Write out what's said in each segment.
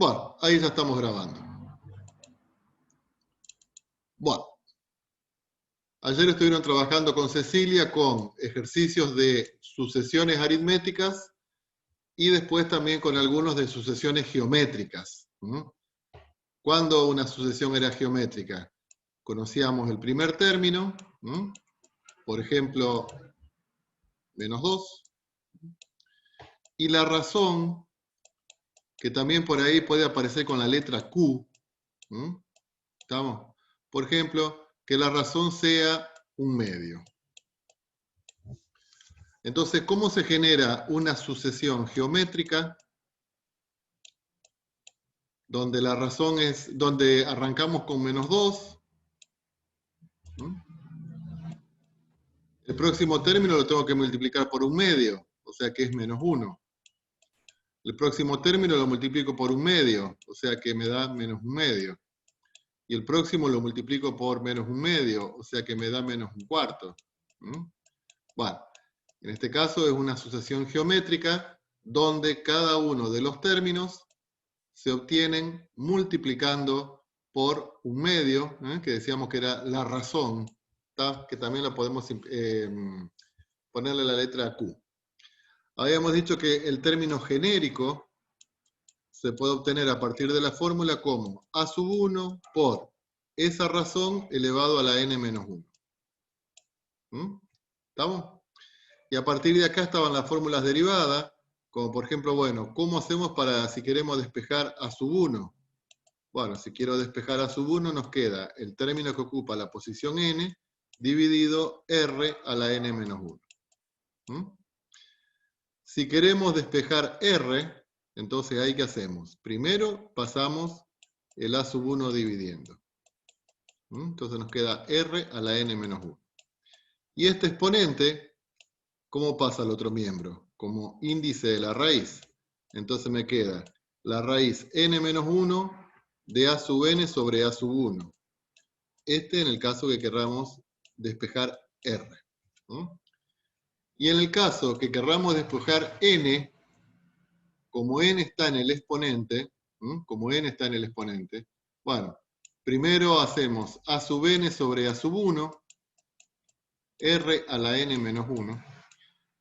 Bueno, ahí ya estamos grabando. Bueno, ayer estuvieron trabajando con Cecilia con ejercicios de sucesiones aritméticas y después también con algunos de sucesiones geométricas. ¿Cuándo una sucesión era geométrica? Conocíamos el primer término, por ejemplo, menos 2, y la razón, que también por ahí puede aparecer con la letra Q, ¿estamos? Por ejemplo, que la razón sea un medio. Entonces, ¿cómo se genera una sucesión geométrica donde la razón es, donde arrancamos con menos 2? El próximo término lo tengo que multiplicar por un medio, o sea que es menos 1. El próximo término lo multiplico por un medio, o sea que me da menos un medio. Y el próximo lo multiplico por menos un medio, o sea que me da menos un cuarto. Bueno, en este caso es una sucesión geométrica donde cada uno de los términos se obtienen multiplicando por un medio, que decíamos que era la razón, que también la podemos ponerle la letra Q. Habíamos dicho que el término genérico se puede obtener a partir de la fórmula como a sub 1 por esa razón elevado a la n menos 1. ¿Estamos? Y a partir de acá estaban las fórmulas derivadas, como por ejemplo, bueno, ¿cómo hacemos para si queremos despejar a sub 1? Bueno, si quiero despejar a sub 1 nos queda el término que ocupa la posición n dividido r a la n menos 1. Si queremos despejar r, entonces ahí ¿qué hacemos? Primero pasamos el a sub 1 dividiendo. Entonces nos queda r a la n menos 1. Y este exponente, ¿cómo pasa al otro miembro? Como índice de la raíz. Entonces me queda la raíz n menos 1 de a sub n sobre a sub 1. Este en el caso que queramos despejar r. Y en el caso que queramos despejar n, como n está en el exponente, bueno, primero hacemos a sub n sobre a sub 1, r a la n menos 1.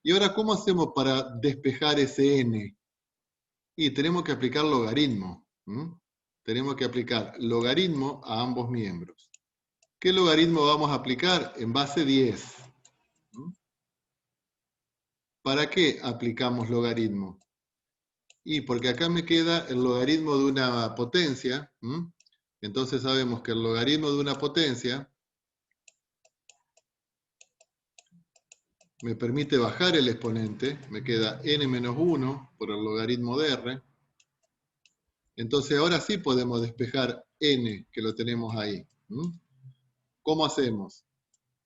Y ahora, ¿cómo hacemos para despejar ese n? Y tenemos que aplicar logaritmo. Tenemos que aplicar logaritmo a ambos miembros. ¿Qué logaritmo vamos a aplicar? En base 10. ¿Para qué aplicamos logaritmo? Y porque acá me queda el logaritmo de una potencia. Entonces sabemos que el logaritmo de una potencia me permite bajar el exponente. Me queda n menos 1 por el logaritmo de r. Entonces ahora sí podemos despejar n, que lo tenemos ahí. ¿Cómo hacemos?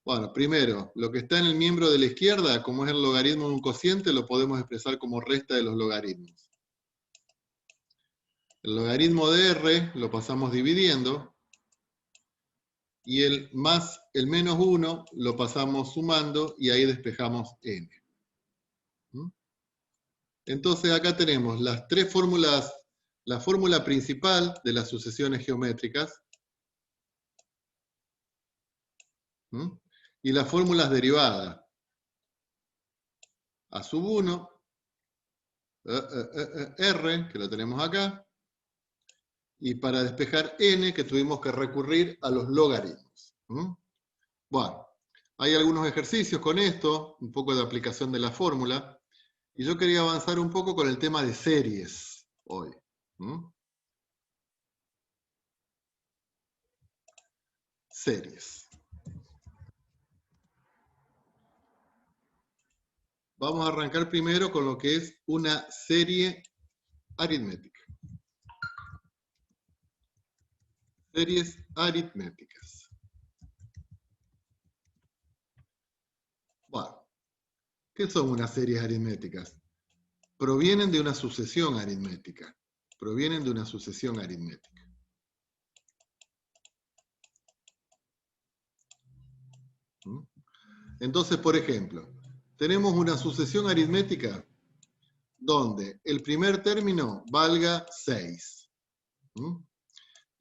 Bueno, primero, lo que está en el miembro de la izquierda, como es el logaritmo de un cociente, lo podemos expresar como resta de los logaritmos. El logaritmo de r lo pasamos dividiendo, y el menos 1 lo pasamos sumando, y ahí despejamos n. Entonces acá tenemos las tres fórmulas, la fórmula principal de las sucesiones geométricas, y las fórmulas derivadas. A sub 1, r, que lo tenemos acá, y para despejar n, que tuvimos que recurrir a los logaritmos. Bueno, hay algunos ejercicios con esto, un poco de aplicación de la fórmula, y yo quería avanzar un poco con el tema de series hoy. Series. Vamos a arrancar primero con lo que es una serie aritmética. Series aritméticas. Bueno, ¿qué son unas series aritméticas? Provienen de una sucesión aritmética. Provienen de una sucesión aritmética. Entonces, por ejemplo, tenemos una sucesión aritmética donde el primer término valga 6. ¿Mm?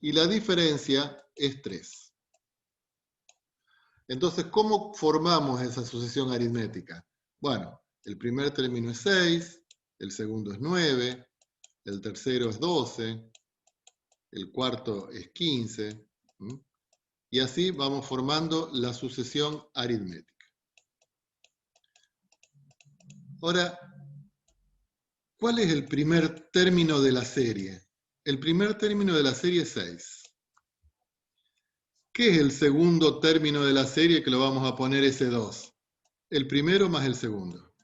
Y la diferencia es 3. Entonces, ¿cómo formamos esa sucesión aritmética? Bueno, el primer término es 6, el segundo es 9, el tercero es 12, el cuarto es 15, ¿m? Y así vamos formando la sucesión aritmética. Ahora, ¿cuál es el primer término de la serie? El primer término de la serie es 6. ¿Qué es el segundo término de la serie que lo vamos a poner S2? El primero más el segundo.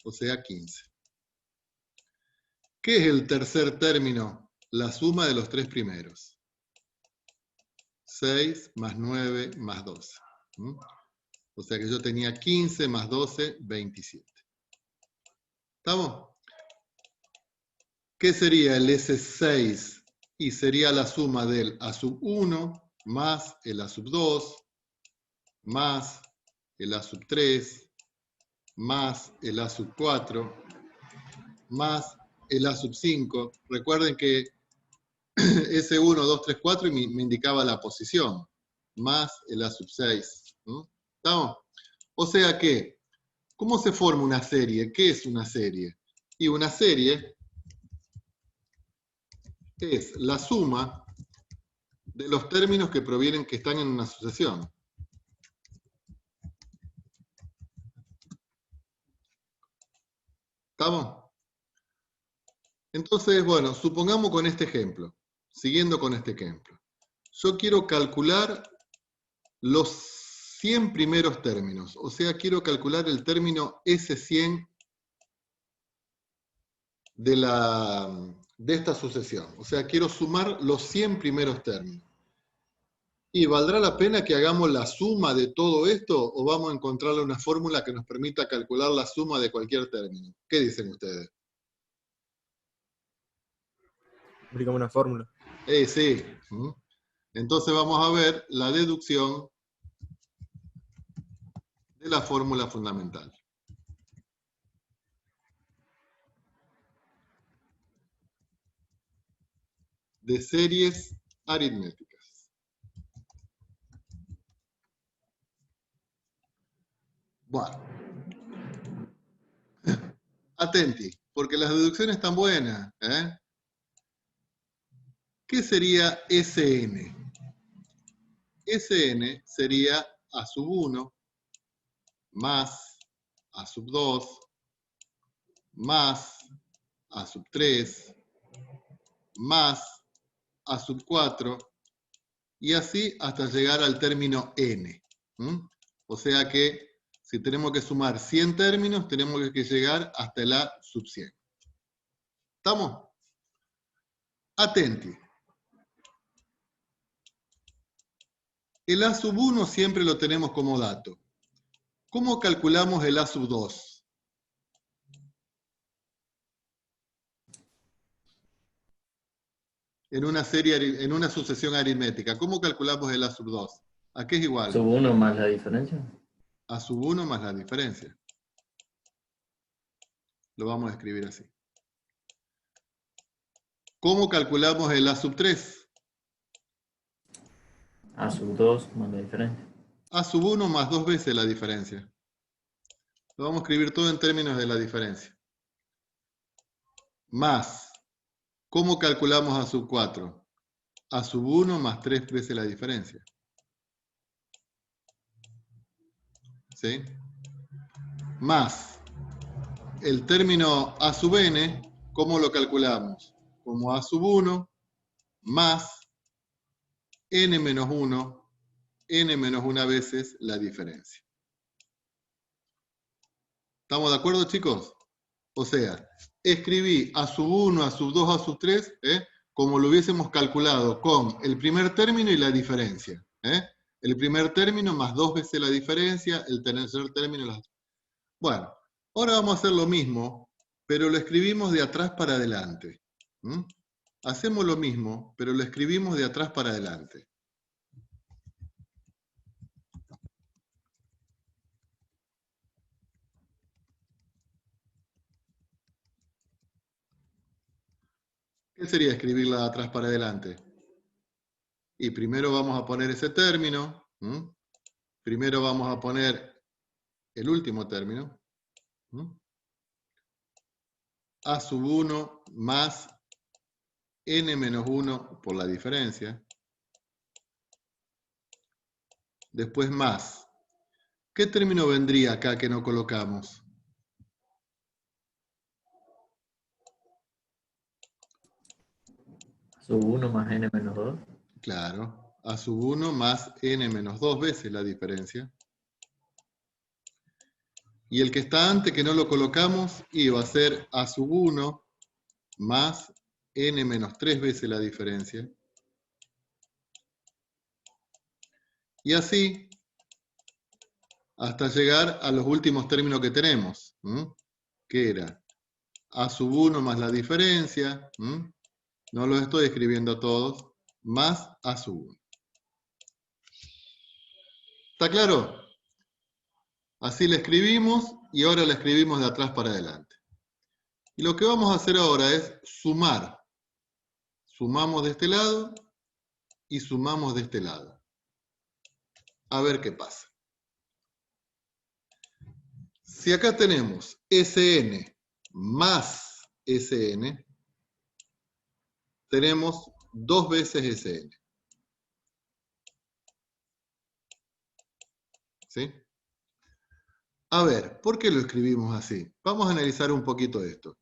O sea, 15. ¿Qué es el tercer término? La suma de los tres primeros. 6 más 9 más 12. ¿Mm? O sea que yo tenía 15 más 12, 27. ¿Estamos? ¿Qué sería el S6? Y sería la suma del A sub 1 más el A sub 2 más el A sub 3 más el A sub 4 más el A sub 5. Recuerden que S1, 2, 3, 4 y me indicaba la posición, más el A sub 6. ¿No? ¿Estamos? O sea que, ¿cómo se forma una serie? ¿Qué es una serie? Y una serie es la suma de los términos que provienen, que están en una sucesión. ¿Estamos? Entonces, bueno, supongamos con este ejemplo, siguiendo con este ejemplo. Yo quiero calcular los 100 primeros términos, o sea, quiero calcular el término S100 de esta sucesión. O sea, quiero sumar los 100 primeros términos. ¿Y valdrá la pena que hagamos la suma de todo esto o vamos a encontrarle una fórmula que nos permita calcular la suma de cualquier término? ¿Qué dicen ustedes? Aplicamos una fórmula. Sí. Entonces vamos a ver la deducción de la fórmula fundamental. De series aritméticas. Bueno. Atenti, porque las deducciones están buenas. ¿Qué sería Sn? Sn sería A sub 1 más A sub 2 más A sub 3 más A sub 4 y así hasta llegar al término n. O sea que si tenemos que sumar 100 términos, tenemos que llegar hasta el A sub 100. ¿Estamos? Atenti. El A sub 1 siempre lo tenemos como dato. ¿Cómo calculamos el A sub 2? En una sucesión aritmética. ¿Cómo calculamos el A sub 2? ¿A qué es igual? Sub 1 más la diferencia. A sub 1 más la diferencia. Lo vamos a escribir así. ¿Cómo calculamos el A sub 3? A sub 2 más la diferencia. A sub 1 más 2 veces la diferencia. Lo vamos a escribir todo en términos de la diferencia. Más. ¿Cómo calculamos A sub 4? A sub 1 más 3 veces la diferencia. ¿Sí? Más. El término A sub n, ¿cómo lo calculamos? Como A sub 1 más n menos 1, n menos 1 veces la diferencia. ¿Estamos de acuerdo, chicos? O sea, escribí A sub 1, A sub 2, A sub 3, como lo hubiésemos calculado con el primer término y la diferencia. El primer término más 2 veces la diferencia, el tercer término. Bueno, ahora vamos a hacer lo mismo, pero lo escribimos de atrás para adelante. Hacemos lo mismo, pero lo escribimos de atrás para adelante. ¿Qué sería escribirla de atrás para adelante? Y primero vamos a poner ese término. Primero vamos a poner el último término. A sub 1 más n menos 1 por la diferencia. Después más. ¿Qué término vendría acá que no colocamos? Sub 1 más n menos 2. Claro, a sub 1 más n menos 2 veces la diferencia. Y el que está antes, que no lo colocamos, iba a ser a sub 1 más n menos 3 veces la diferencia. Y así, hasta llegar a los últimos términos que tenemos, que era a sub 1 más la diferencia, no los estoy escribiendo todos, más a sub 1. ¿Está claro? Así la escribimos y ahora la escribimos de atrás para adelante. Y lo que vamos a hacer ahora es sumar. Sumamos de este lado y sumamos de este lado. A ver qué pasa. Si acá tenemos Sn más Sn, tenemos 2 veces Sn. ¿Sí? A ver, ¿por qué lo escribimos así? Vamos a analizar un poquito esto.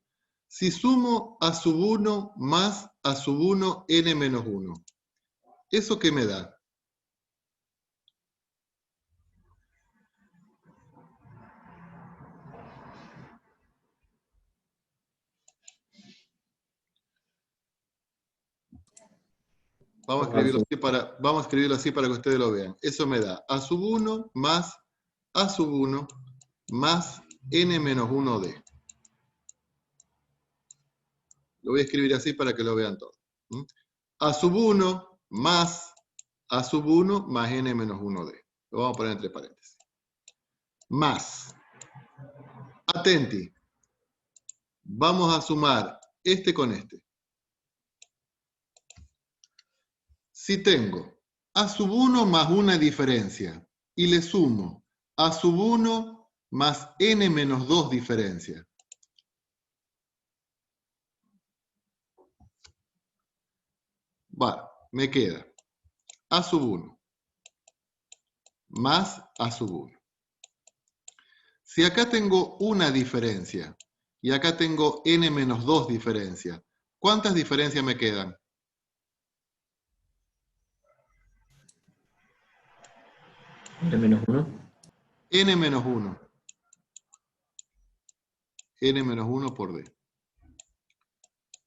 Si sumo a sub 1 más a sub 1 n menos 1, ¿eso qué me da? Vamos a escribirlo así para que ustedes lo vean. Eso me da a sub 1 más a sub 1 más n menos 1d. Lo voy a escribir así para que lo vean todos. A sub 1 más a sub 1 más n menos 1d. Lo vamos a poner entre paréntesis. Más. Atenti. Vamos a sumar este con este. Si tengo a sub 1 más una diferencia y le sumo a sub 1 más n menos 2 diferencia. Vale, me queda a sub 1 más a sub 1. Si acá tengo una diferencia y acá tengo n menos 2 diferencias, ¿cuántas diferencias me quedan? N menos 1. N menos 1. N menos 1 por D.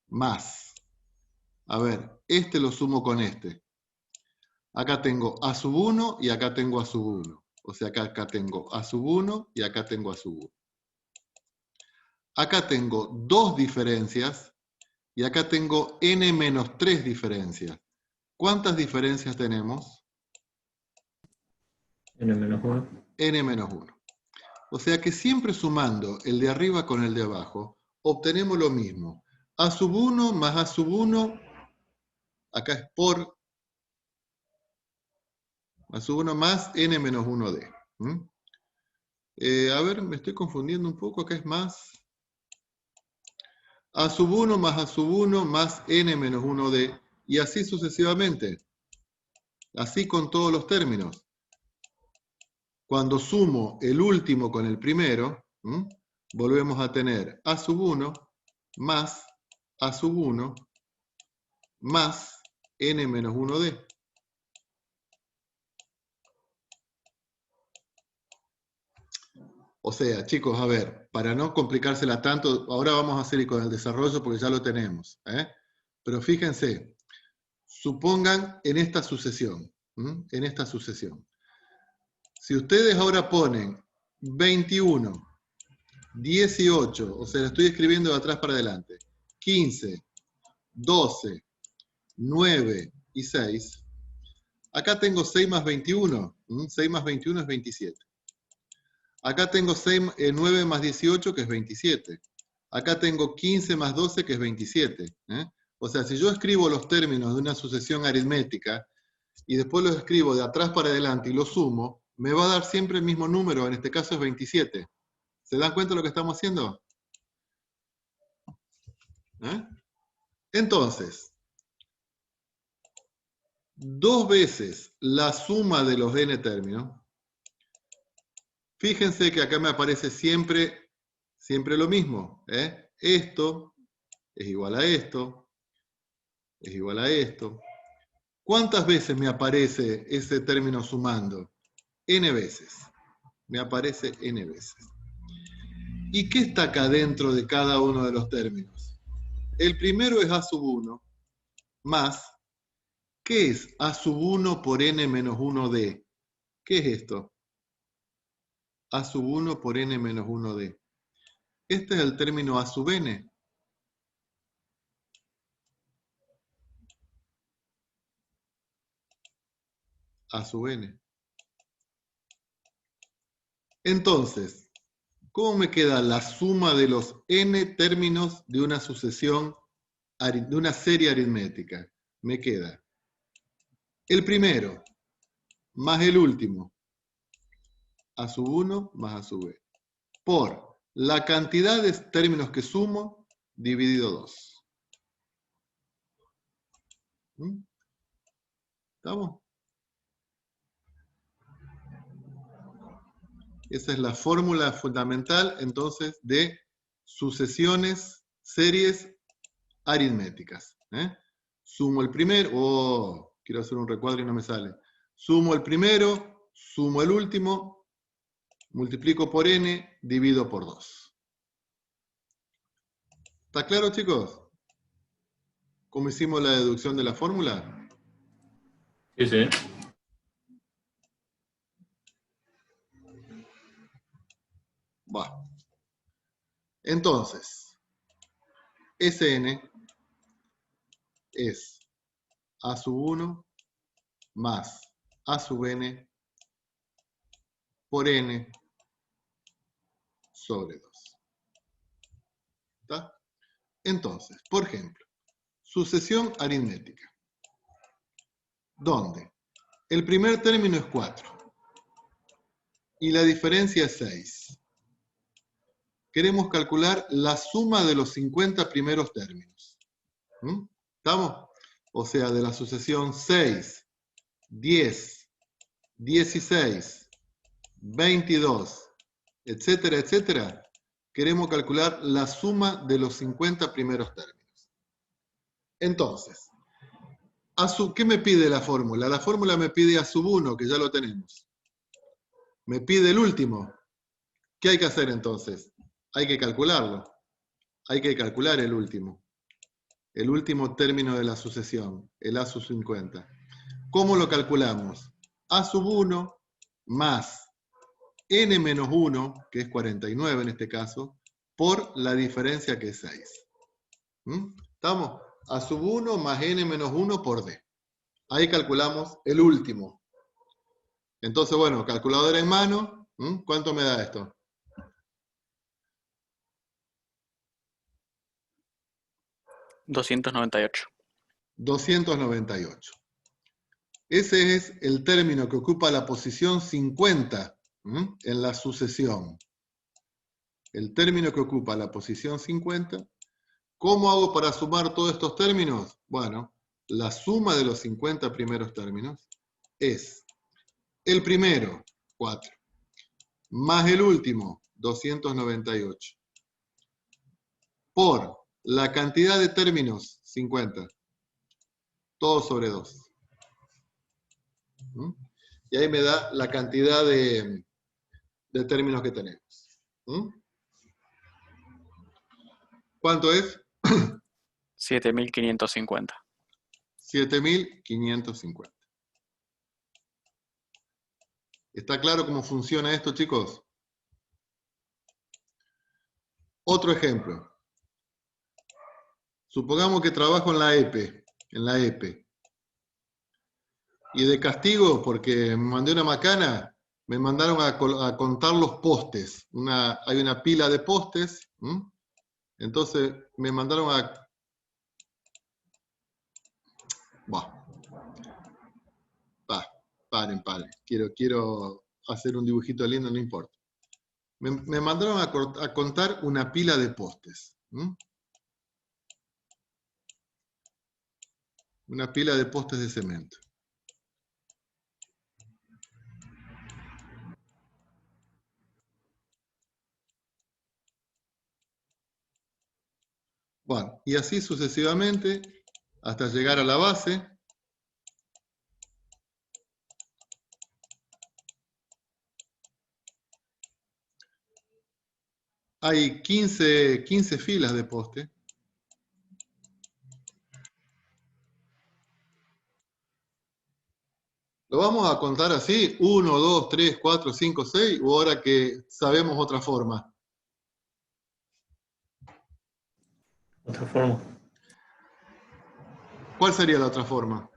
Más. A ver, este lo sumo con este. Acá tengo a sub 1 y acá tengo a sub 1. O sea, acá tengo a sub 1 y acá tengo a sub 1. Acá tengo 2 diferencias y acá tengo n menos 3 diferencias. ¿Cuántas diferencias tenemos? N menos 1. N menos 1. O sea que siempre sumando el de arriba con el de abajo, obtenemos lo mismo. A sub 1 más a sub 1, acá es por a sub 1 más n menos 1d. A ver, me estoy confundiendo un poco, acá es más. A sub 1 más a sub 1 más n menos 1d, y así sucesivamente. Así con todos los términos. Cuando sumo el último con el primero, volvemos a tener a sub 1 más a sub 1 más n menos 1d. O sea, chicos, a ver, para no complicársela tanto, ahora vamos a seguir con el desarrollo porque ya lo tenemos. Pero fíjense, supongan en esta sucesión. En esta sucesión. Si ustedes ahora ponen 21, 18, o sea, lo estoy escribiendo de atrás para adelante, 15, 12, 9 y 6, acá tengo 6 más 21, 6 más 21 es 27. Acá tengo 9 más 18, que es 27. Acá tengo 15 más 12, que es 27. O sea, si yo escribo los términos de una sucesión aritmética y después los escribo de atrás para adelante y los sumo, me va a dar siempre el mismo número, en este caso es 27. ¿Se dan cuenta de lo que estamos haciendo? ¿Eh? Entonces, 2 veces la suma de los n términos. Fíjense que acá me aparece siempre lo mismo. Esto es igual a esto, es igual a esto. ¿Cuántas veces me aparece ese término sumando? N veces. Me aparece n veces. ¿Y qué está acá dentro de cada uno de los términos? El primero es a sub 1 más, ¿qué es a sub 1 por n menos 1d? ¿Qué es esto? A sub 1 por n menos 1d. Este es el término a sub n. A sub n. Entonces, ¿cómo me queda la suma de los n términos de una sucesión, de una serie aritmética? Me queda el primero más el último, a sub 1 más a sub n, por la cantidad de términos que sumo dividido 2. ¿Estamos? Esa es la fórmula fundamental, entonces, de sucesiones, series aritméticas. Sumo el primero, quiero hacer un recuadro y no me sale. Sumo el primero, sumo el último, multiplico por n, divido por 2. ¿Está claro, chicos? ¿Cómo hicimos la deducción de la fórmula? Sí, sí. Va. Entonces, Sn es a sub 1 más a sub n por n sobre 2. ¿Está? Entonces, por ejemplo, sucesión aritmética, donde el primer término es 4 y la diferencia es 6. Queremos calcular la suma de los 50 primeros términos. ¿Estamos? O sea, de la sucesión 6, 10, 16, 22, etcétera, etcétera, queremos calcular la suma de los 50 primeros términos. Entonces, ¿qué me pide la fórmula? La fórmula me pide a sub 1, que ya lo tenemos. Me pide el último. ¿Qué hay que hacer entonces? Hay que calcularlo. Hay que calcular el último. El último término de la sucesión, el a sub 50. ¿Cómo lo calculamos? A sub 1 más n menos 1, que es 49 en este caso, por la diferencia que es 6. ¿Estamos? A sub 1 más n menos 1 por d. Ahí calculamos el último. Entonces, bueno, calculadora en mano, ¿cuánto me da esto? $298. 298. Ese es el término que ocupa la posición 50 en la sucesión. El término que ocupa la posición 50. ¿Cómo hago para sumar todos estos términos? Bueno, la suma de los 50 primeros términos es el primero, 4, más el último, 298, por la cantidad de términos, 50, todo sobre 2. Y ahí me da la cantidad de términos que tenemos. ¿Cuánto es? 7.550. 7.550. ¿Está claro cómo funciona esto, chicos? Otro ejemplo. Supongamos que trabajo en la EPE. Y de castigo, porque me mandé una macana, me mandaron a contar los postes. Hay una pila de postes. Entonces me mandaron Va. Paren. Quiero hacer un dibujito lindo, no importa. Me mandaron a contar una pila de postes. Una pila de postes de cemento. Bueno, y así sucesivamente hasta llegar a la base. Hay 15 filas de poste. ¿Lo vamos a contar así? 1, 2, 3, 4, 5, 6, o ahora que sabemos otra forma. Otra forma. ¿Cuál sería la otra forma?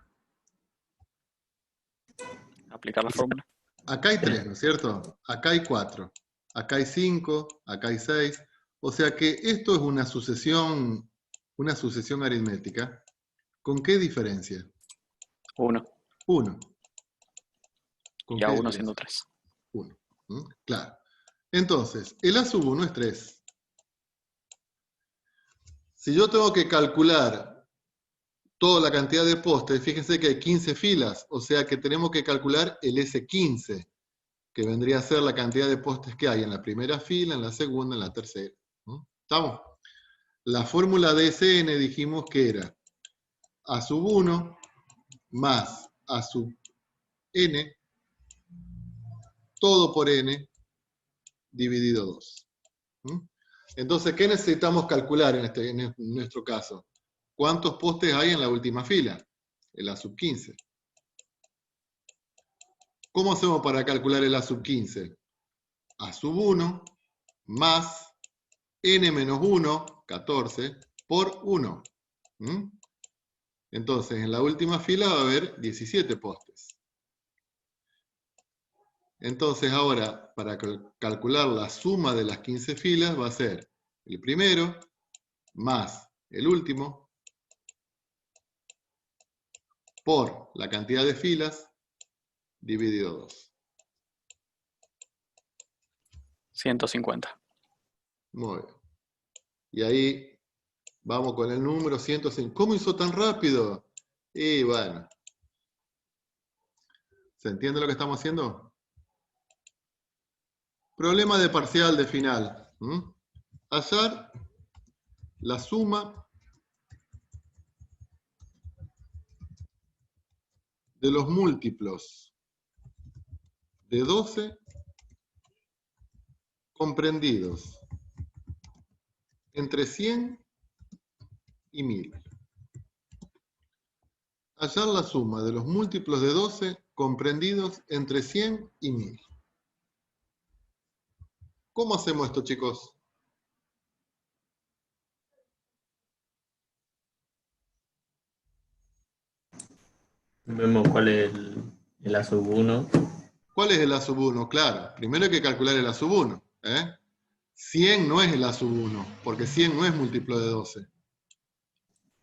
Aplicar la fórmula. Acá hay 3, ¿no es cierto? Acá hay 4. Acá hay 5, acá hay 6. O sea que esto es una sucesión aritmética. ¿Con qué diferencia? 1. 1. ¿Con Y a qué 1 diferencia? siendo 3. 1. Claro. Entonces, el A sub 1 es 3. Si yo tengo que calcular toda la cantidad de postes, fíjense que hay 15 filas, o sea que tenemos que calcular el S15, que vendría a ser la cantidad de postes que hay en la primera fila, en la segunda, en la tercera. ¿Estamos? La fórmula de Sn dijimos que era A sub 1 más A sub n, todo por n, dividido 2. Entonces, ¿qué necesitamos calcular en nuestro caso? ¿Cuántos postes hay en la última fila? El A sub 15. ¿Cómo hacemos para calcular el A sub 15? A sub 1 más n menos 1, 14, por 1. Entonces, en la última fila va a haber 17 postes. Entonces, ahora, para calcular la suma de las 15 filas, va a ser el primero más el último por la cantidad de filas dividido 2. 150. Muy bien. Y ahí vamos con el número 150. ¿Cómo hizo tan rápido? Y bueno. ¿Se entiende lo que estamos haciendo? Problema de parcial de final. Hallar la suma de los múltiplos de 12 comprendidos entre 100 y 1000. Hallar la suma de los múltiplos de 12 comprendidos entre 100 y 1000. ¿Cómo hacemos esto, chicos? Vemos cuál es el A sub 1. ¿Cuál es el A sub 1? Claro, primero hay que calcular el A sub 1. 100 no es el A sub 1, porque 100 no es múltiplo de 12.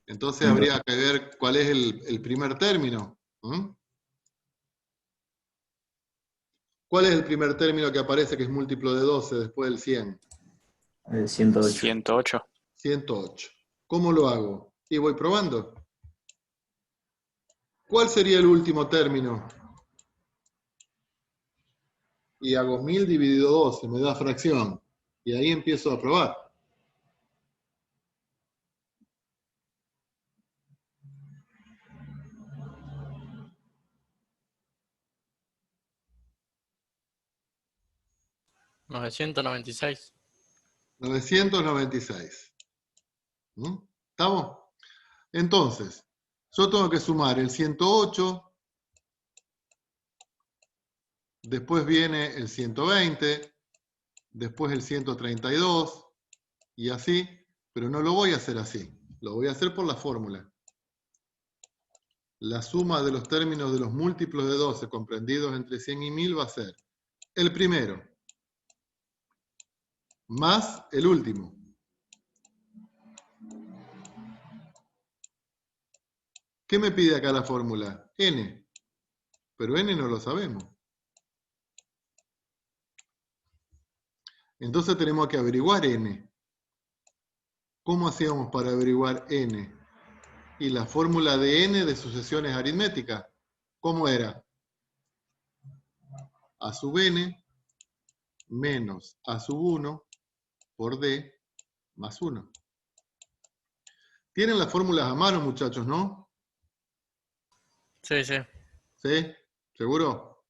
Entonces habría que ver cuál es el primer término. ¿Cuál es el primer término que aparece que es múltiplo de 12 después del 100? 108. 108. 108. ¿Cómo lo hago? Y voy probando. ¿Cuál sería el último término? Y hago 1000 dividido 12, me da fracción. Y ahí empiezo a probar. $996. 996. ¿Estamos? Entonces, yo tengo que sumar el 108, después viene el 120, después el 132, y así, pero no lo voy a hacer así, lo voy a hacer por la fórmula. La suma de los términos de los múltiplos de 12 comprendidos entre 100 y 1000 va a ser el primero más el último. ¿Qué me pide acá la fórmula? N. Pero N no lo sabemos. Entonces tenemos que averiguar N. ¿Cómo hacíamos para averiguar N? Y la fórmula de N de sucesiones aritméticas, ¿cómo era? A sub N menos A sub 1 por D más 1. Tienen las fórmulas a mano, muchachos, ¿no? Sí, sí. ¿Sí? ¿Seguro?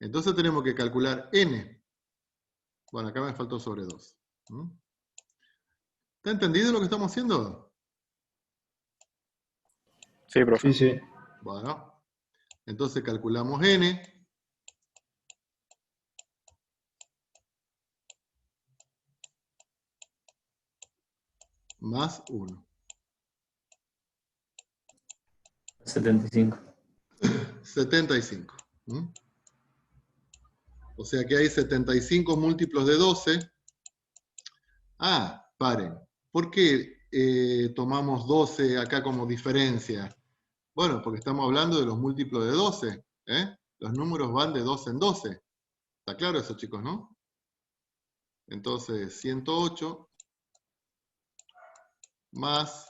Entonces tenemos que calcular N. Bueno, acá me faltó sobre 2. ¿Está entendido lo que estamos haciendo? Sí, profe. Sí, sí. Bueno, entonces calculamos N. Más 1. 75. 75. O sea que hay 75 múltiplos de 12. Ah, paren. ¿Por qué tomamos 12 acá como diferencia? Bueno, porque estamos hablando de los múltiplos de 12. Los números van de 12 en 12. ¿Está claro eso, chicos, no? Entonces, 108 más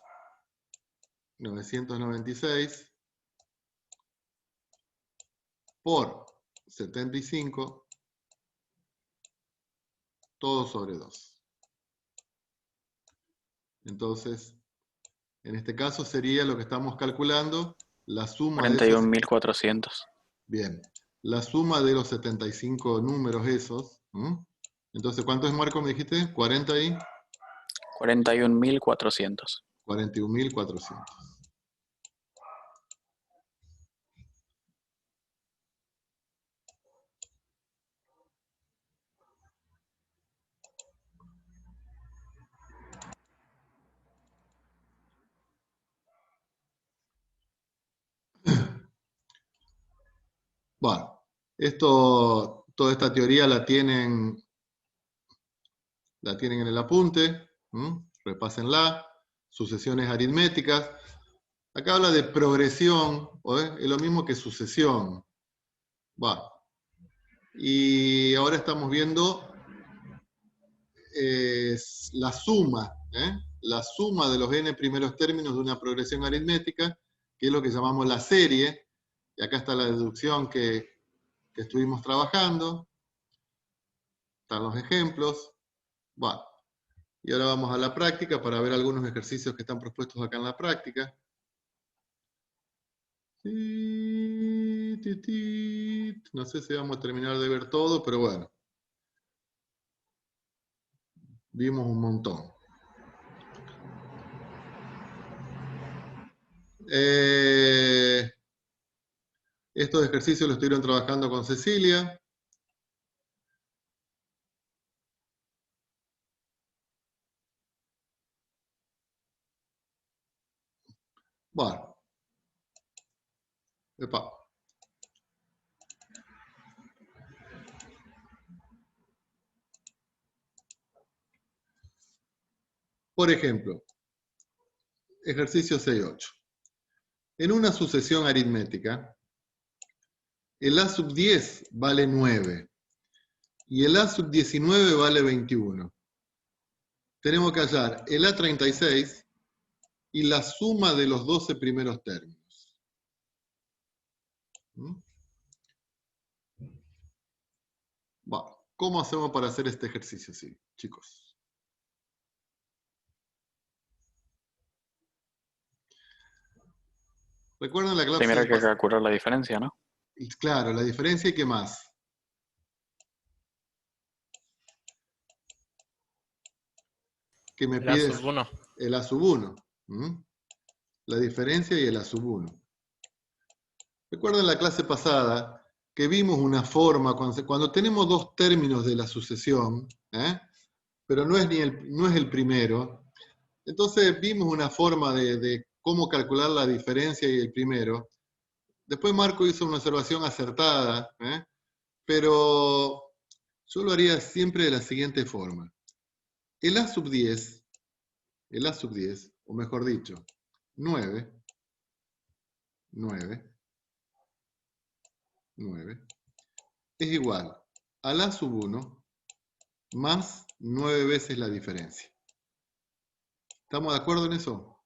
996 por 75, todo sobre 2. Entonces, en este caso sería lo que estamos calculando, la suma de esos... 41.400. Bien, la suma de los 75 números esos. Entonces, ¿cuánto es, Marco, me dijiste? 40 y... 41.400. 41.400. Bueno, toda esta teoría la tienen en el apunte. Repásenla. Sucesiones aritméticas. Acá habla de progresión, es lo mismo que sucesión. Bueno, y ahora estamos viendo la suma, la suma de los n primeros términos de una progresión aritmética, que es lo que llamamos la serie. Y acá está la deducción que estuvimos trabajando. Están los ejemplos. Bueno, y ahora vamos a la práctica para ver algunos ejercicios que están propuestos acá en la práctica. No sé si vamos a terminar de ver todo, pero bueno. Vimos un montón. Estos ejercicios los estuvieron trabajando con Cecilia. Bueno. Epa. Por ejemplo, ejercicio 6.8. En una sucesión aritmética, el A sub 10 vale 9 y el A sub 19 vale 21. Tenemos que hallar el A36 y la suma de los 12 primeros términos. Bueno, ¿cómo hacemos para hacer este ejercicio así, chicos? ¿Recuerdan la clase? Primero hay que calcular la diferencia, ¿no? Claro, la diferencia y qué más. Que me pide La sub 1. el A sub 1. La diferencia y el A sub 1. Recuerden la clase pasada que vimos una forma, cuando tenemos dos términos de la sucesión, pero no es el primero, entonces vimos una forma de cómo calcular la diferencia y el primero. Después Marco hizo una observación acertada, pero yo lo haría siempre de la siguiente forma. El A sub 10, o mejor dicho, 9, 9, es igual a la sub 1 más 9 veces la diferencia. ¿Estamos de acuerdo en eso?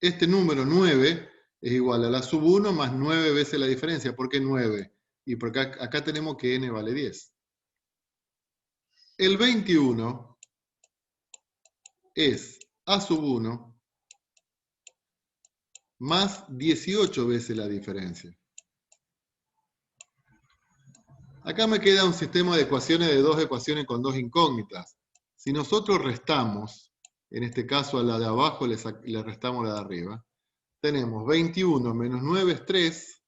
Este número 9 es igual a la sub 1 más 9 veces la diferencia. ¿Por qué 9? Y porque acá tenemos que n vale 10. El 21 es a sub 1 más 18 veces la diferencia. Acá me queda un sistema de ecuaciones de dos ecuaciones con dos incógnitas. Si nosotros restamos, en este caso a la de abajo le restamos la de arriba, tenemos 21 menos 9 es 3,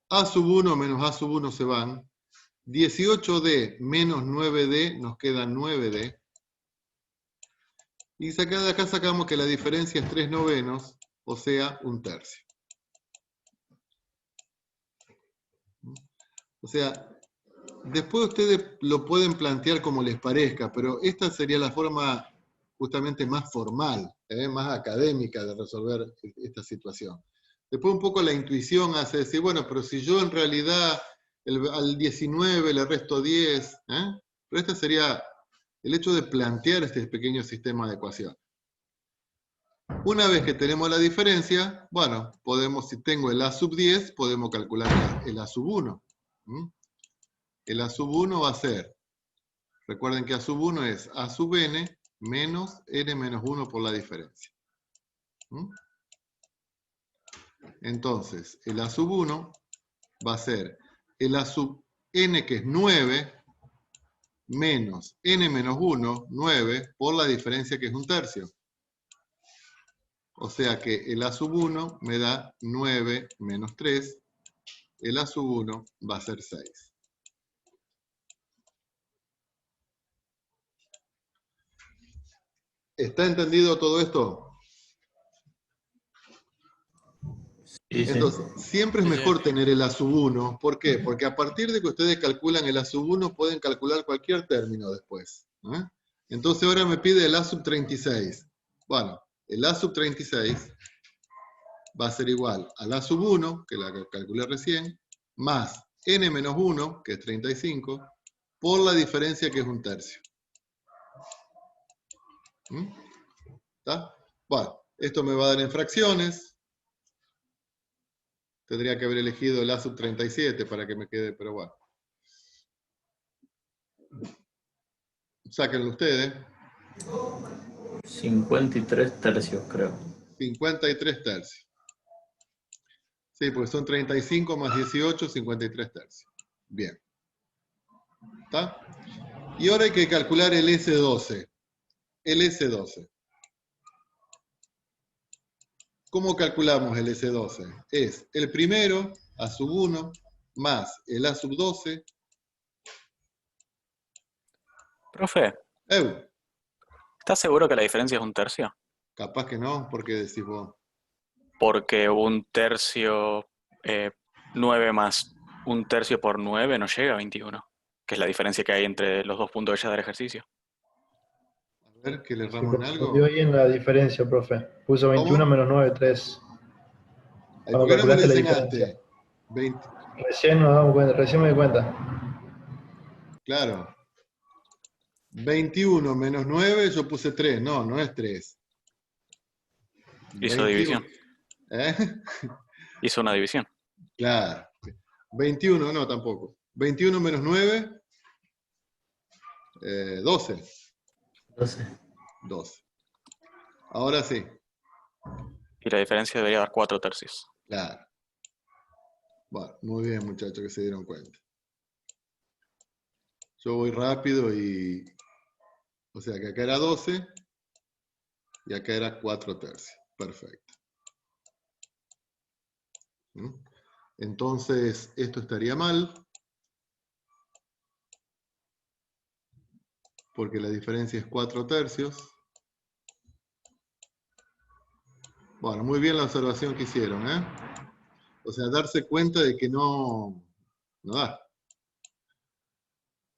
a sub 1 menos a sub 1 se van, 18d menos 9d nos queda 9d, y de acá sacamos que la diferencia es 3 novenos, o sea, 1/3. O sea, después ustedes lo pueden plantear como les parezca, pero esta sería la forma justamente más formal, más académica de resolver esta situación. Después un poco la intuición hace decir, bueno, pero si yo en realidad al 19 le resto 10, pero este sería el hecho de plantear este pequeño sistema de ecuación. Una vez que tenemos la diferencia, bueno, podemos, si tengo el a sub 10, podemos calcular el a sub 1. El a sub 1 va a ser, recuerden que a sub 1 es a sub n menos n menos 1 por la diferencia. Entonces, el a sub 1 va a ser el a sub n, que es 9, menos n menos 1, 9, por la diferencia, que es 1/3. O sea que el a sub 1 me da 9 menos 3, el a sub 1 va a ser 6. ¿Está entendido todo esto? Sí, sí. Entonces, siempre es mejor tener el a sub 1. ¿Por qué? Porque a partir de que ustedes calculan el a sub 1, pueden calcular cualquier término después. Entonces ahora me pide el a sub 36. Bueno, el a sub 36 va a ser igual al a sub 1, que la calculé recién, más n menos 1, que es 35, por la diferencia, que es 1/3. ¿Está? Bueno, esto me va a dar en fracciones. Tendría que haber elegido el a sub 37 para que me quede, pero bueno. Sáquenlo ustedes. 53 tercios, creo. 53 tercios. Sí, porque son 35 más 18, 53 tercios. Bien. ¿Está? Y ahora hay que calcular el S12. El S12. ¿Cómo calculamos el S12? Es el primero, a sub 1, más el a sub 12. Profe, ¿estás seguro que la diferencia es 1/3? Capaz que no, porque decís vos. Porque 1/3, 9 más 1/3 por 9 no llega a 21, que es la diferencia que hay entre los dos puntos de ya del ejercicio. A ver, que le Se erramos en algo. confundió ahí en la diferencia, profe. Puso 21 ¿Cómo? menos 9, 3. Ay, Cuando ¿por qué no me lo calculaste la enseñaste? diferencia. 20. Recién nos damos cuenta, recién me di cuenta. Claro. 21 menos 9, yo puse 3. No, no es 3. Hizo 21. división. ¿Eh? Hizo una división. Claro. 21, no, tampoco. 21 menos 9, 12. 12. Ahora sí. Y la diferencia debería dar 4/3. Claro. Bueno, muy bien, muchachos, que se dieron cuenta. Yo voy rápido y... O sea que acá era 12 y acá era 4/3. Perfecto. Entonces, esto estaría mal, porque la diferencia es 4/3. Bueno, muy bien la observación que hicieron, ¿eh? O sea, darse cuenta de que no da.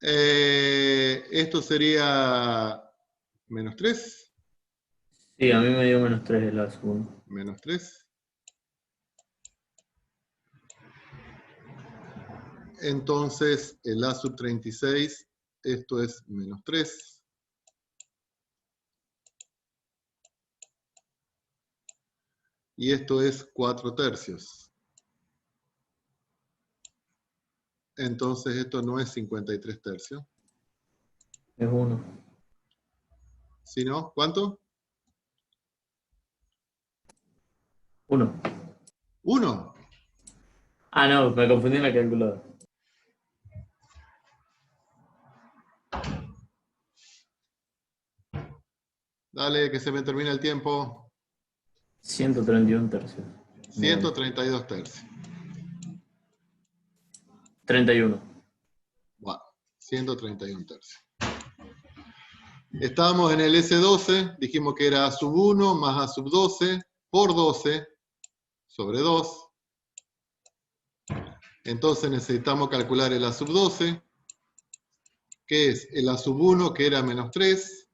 Esto sería menos 3. Sí, a mí me dio -3 el A sub 1. Menos 3. Entonces, el A sub 36, esto es menos 3. Y esto es 4/3. Entonces, esto no es 53/3. Es 1. ¿Sino? ¿Cuánto? 1. 1. Ah, no, me confundí en la calculadora. Dale, que se me termina el tiempo. 131 tercios. 132 tercios. 31. Bueno, 131 tercios. Estábamos en el S12, dijimos que era A sub 1 más A sub 12 por 12 sobre 2. Entonces necesitamos calcular el A sub 12, que es el A sub 1, que era menos 3,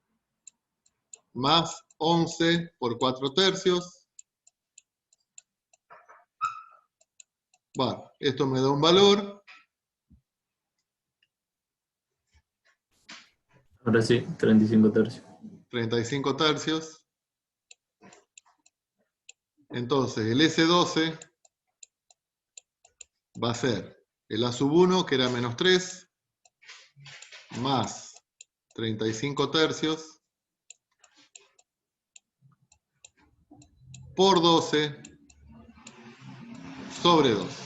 más 11 por 4/3. Bueno, esto me da un valor. Ahora sí, 35 tercios. 35 tercios. Entonces, el S12 va a ser el A sub 1, que era menos 3, más 35 tercios, por 12, sobre 2.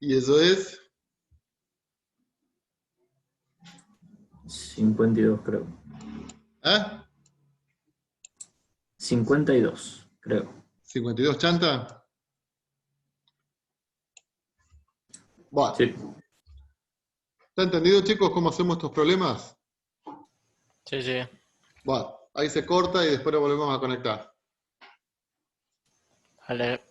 Y eso es 52, creo. ¿eh? 52, creo. 52 chanta. Bueno, Sí. ¿está entendido, chicos, cómo hacemos estos problemas? Sí, sí. Bueno, ahí se corta y después lo volvemos a conectar. Vale.